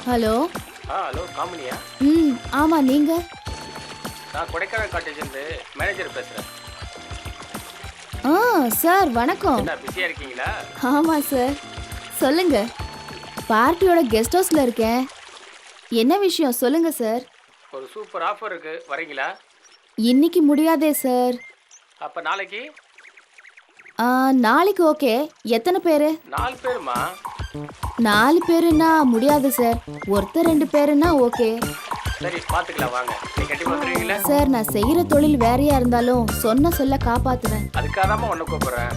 Hello. Hello காமினியா? ஆமா, நீங்க? நான் கொடைக்கானல் காட்டேஜ்லேருந்து மேனேஜர் பேசுகிறேன். சார் வணக்கம். என்ன பிஸியாக இருக்கீங்களா? ஆமாம் சார், சொல்லுங்க. பார்ட்டியோட கெஸ்ட் ஹவுஸில் இருக்கேன். என்ன விஷயம் சொல்லுங்க சார். ஒரு சூப்பர் ஆஃபர் இருக்கு, வரீங்களா? இன்னைக்கு முடியாதே சார். அப்போ நாளைக்கு? நாளைக்கு ஓகே. எத்தனை பேர்? 4 பேருமா? 4 பேருன்னா முடியாது சார். ஒருத்தர் 2 பேருன்னா ஓகே. சரி பார்த்துக்கலாம், வாங்க. நீ கண்டிப்பாக வந்துடுவீங்களா? சார், நான் செய்கிற தொழில் வேறையா இருந்தாலும் சொன்ன சொல்ல காப்பாற்றுவேன். அதுக்காக தான் உன்னை கூப்பிட்றேன்.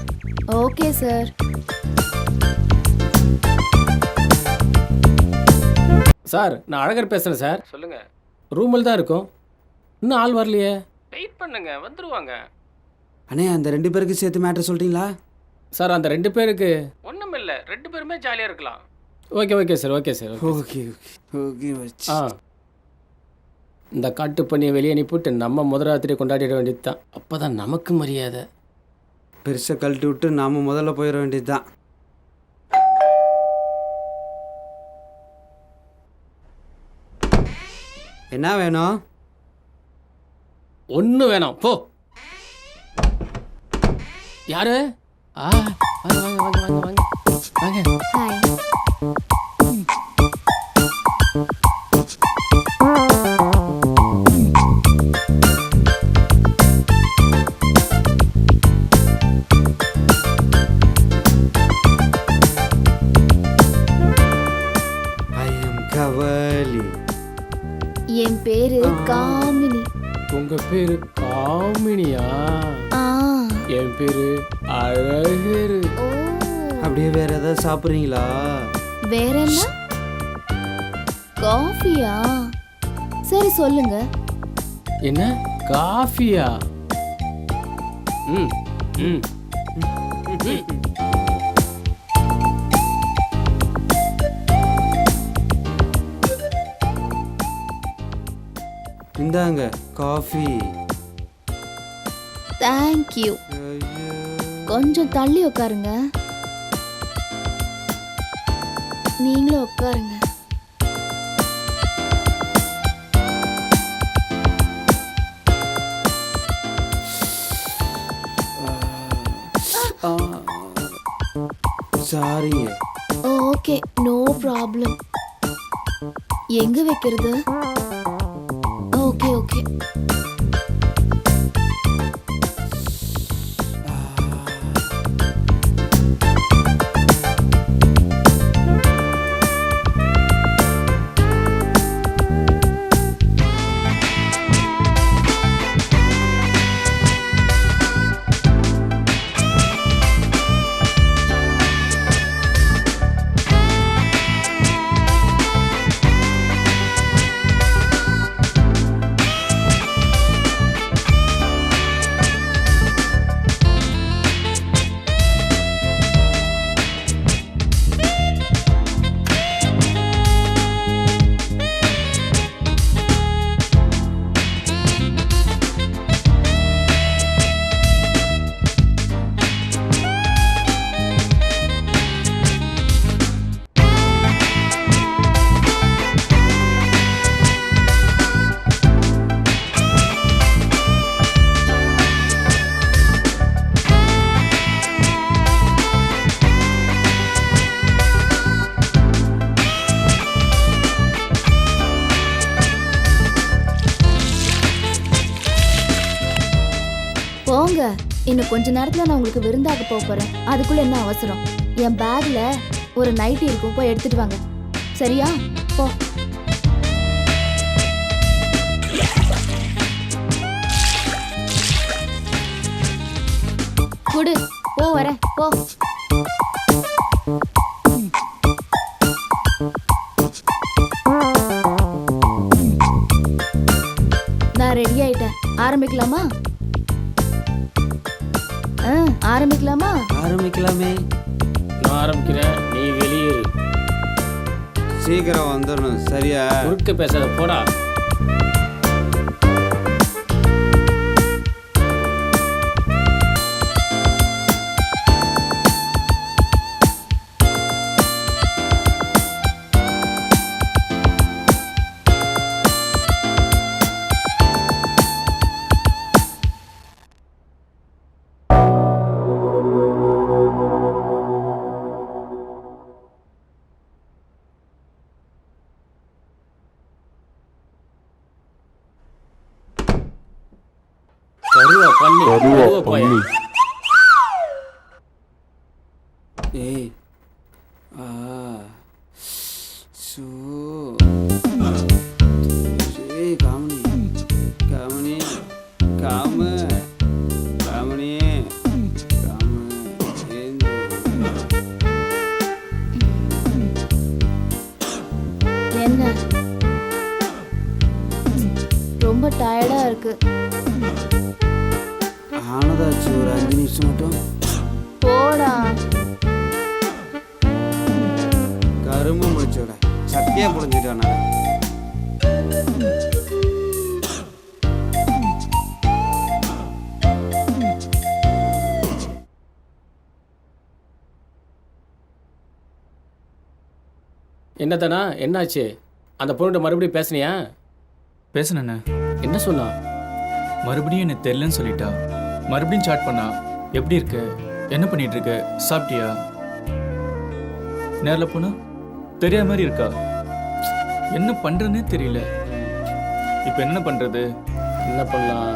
Okay sir. சார், நான் அழகர் பேசுகிறேன் சார். சொல்லுங்க. ரூமில் தான் இருக்கும். இன்னும் ஆள் வரலையே. வெயிட் பண்ணுங்க, வந்துருவாங்க. அண்ணே, அந்த 2 பேருக்கு சேர்த்து மேட்ரு சொல்லிட்டீங்களா? சார், அந்த 2 பேருக்கு ஒன்றும் இல்லை, 2 பேருமே ஜாலியாக இருக்கலாம். Okay sir, okay sir. Okay okay ஆ, இந்த காட்டு பண்ணியை வெளியே அனுப்பிவிட்டு நம்ம முதராத்திரி கொண்டாடிட வேண்டியது தான். அப்போ தான் நமக்கு மரியாதை. பெருசாக கழட்டி விட்டு நாம் முதல்ல போயிட வேண்டியது தான். என்ன வேணும்? ஒன்று வேணாம், போ. யாரு? வாங்க வாங்க வாங்க வாங்க வாங்க வாங்க. ஹாய். I am கவலி. என் பேரு காமினி. உங்க பேரு காமினியா? என் பேரு அழகரு. ஓ, அப்படியே வேற ஏதாவது சாப்பிட்றீங்களா? வேற என்ன? காஃபியா? சரி சொல்லுங்க. என்ன காஃபியா? ம் ம் இந்தாங்க காஃபி. தேங்க்யூ. கொஞ்சம் தள்ளி உட்காருங்க. நீங்களும் உட்காருங்க. சாரிங்க. Okay, no problem. எங்க வைக்கிறது? Okay okay. போங்க. இன்னும் கொஞ்ச நேரத்துல நான் உங்களுக்கு விருந்தாக போறேன். அதுக்குள்ள என்ன அவசரம்? என் பேக்ல ஒரு நைட்டி இருக்கும், போய் எடுத்துட்டு வாங்க. சரியா? போ. குடு, போ. வரேன், போ. நான் ரெடி ஆயிட்டேன். ஆரம்பிக்கலாமா? ஆரம்பிக்கலாமா? ஆரம்பிக்கலாமே. நான் ஆரம்பிக்கிறேன், நீ வெளியேறு. சீக்கிரம் வந்துடணும், சரியா? குறுக்க பேசாத, போடா. பண்ணி மெதுவா போய். ஏய் ஆ சோ ஏய் காமனி காமனி காம காமனி காம ஏந்து என்ன ரொம்ப டயர்டா இருக்கு. ஆனதாச்சு ஒரு 5 நிமிஷம் மட்டும். போடா. கரும்பு முடிச்சோட சத்தியா புரிஞ்சுட்டானா? என்னதானா என்னாச்சு? அந்த பொண்ணுகிட்ட மறுபடியும் பேசுனியா? பேசுனேண்ணே. என்ன சொன்னா? மறுபடியும் எனக்கு தெரியலன்னு சொல்லிட்டா. மறுபடியும் சாட் பண்ணா. எப்படி இருக்கு, என்ன பண்ணிட்டு இருக்க, சாப்பிட்டியா? நேரில் போனா தெரியாத மாதிரி இருக்கா. என்ன பண்றதுன்னே தெரியல. இப்போ என்ன பண்றது? என்ன பண்ணலாம்?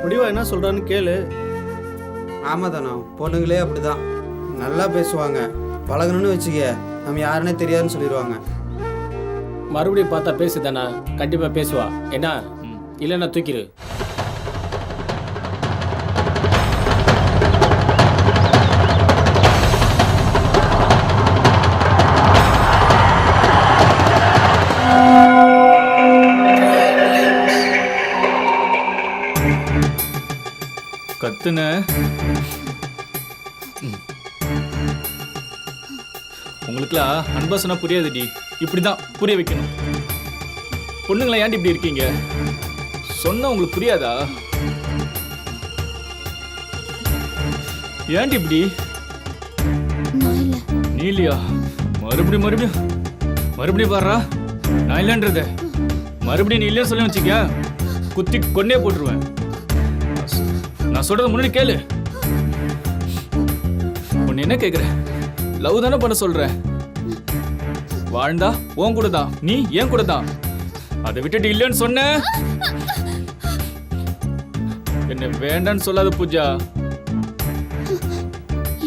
முடிவா என்ன சொல்றான்னு கேளு. ஆமாதானா, பொண்ணுங்களே அப்படிதான். நல்லா பேசுவாங்க, பழகணும்னு வச்சுக்க நம்ம யாருன்னே தெரியாதுன்னு சொல்லிடுவாங்க. மறுபடியும் பார்த்தா பேசுதானா? கண்டிப்பா பேசுவா. என்ன இல்லைன்னா தூக்கிடு. கத்துன உங்களுக்குலாம் அன்பா சொன்னா புரியாதுடி. இப்படிதான் புரிய வைக்கணும். பொண்ணுங்களா ஏன்டி இப்படி இருக்கீங்க? சொன்னா உங்களுக்கு புரியாதா? ஏன்டி இப்படி? நான் இல்ல. நீ இல்லையா? மறுபடியும் மறுபடியும் மறுபடியும் பாடுறா. நான் இல்லைன்றத மறுபடியும் நீ இல்லைன்னு சொல்லி வச்சுக்க, குத்தி கொன்னே போட்டுருவேன். நான் சொல்றத முன்னாடி கேளு. உன்னை என்ன கேக்குற? லவ் தானே பண்ண சொல்ற. வாழ்ந்தா உன் கூட தான், நீ ஏன் கூட தான். அதை விட்டுட்டு இல்லைன்னு சொன்ன என்ன வேண்டான்னு சொல்லாத பூஜா.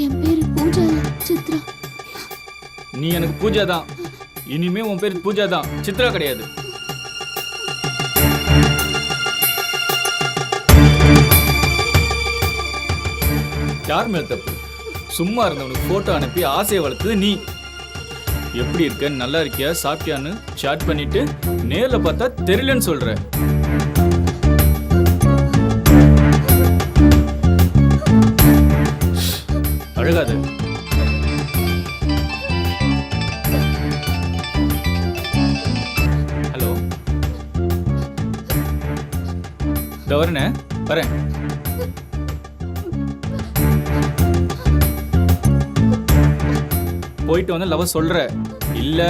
என் பேரு பூஜா சித்ரா. நீ எனக்கு பூஜா தான். இனிமே உன் பேர் பூஜா தான், சித்ரா கிடையாது. யார் மேல் தப்பு? சும்மா இருந்தவனுக்கு போட்டோ அனுப்பி ஆசையை வளர்த்தது நீ. எப்படி இருக்க, நல்லா இருக்கியா, சாப்பிட்டியான்னு சாட் பண்ணிட்டு நேர்ல பார்த்தா தெரியலன்னு சொல்ற. அழகாத. ஹலோ, இதோ வரேனே, வரேன். போயிட்டு வந்து லவ் சொல்ற இல்ல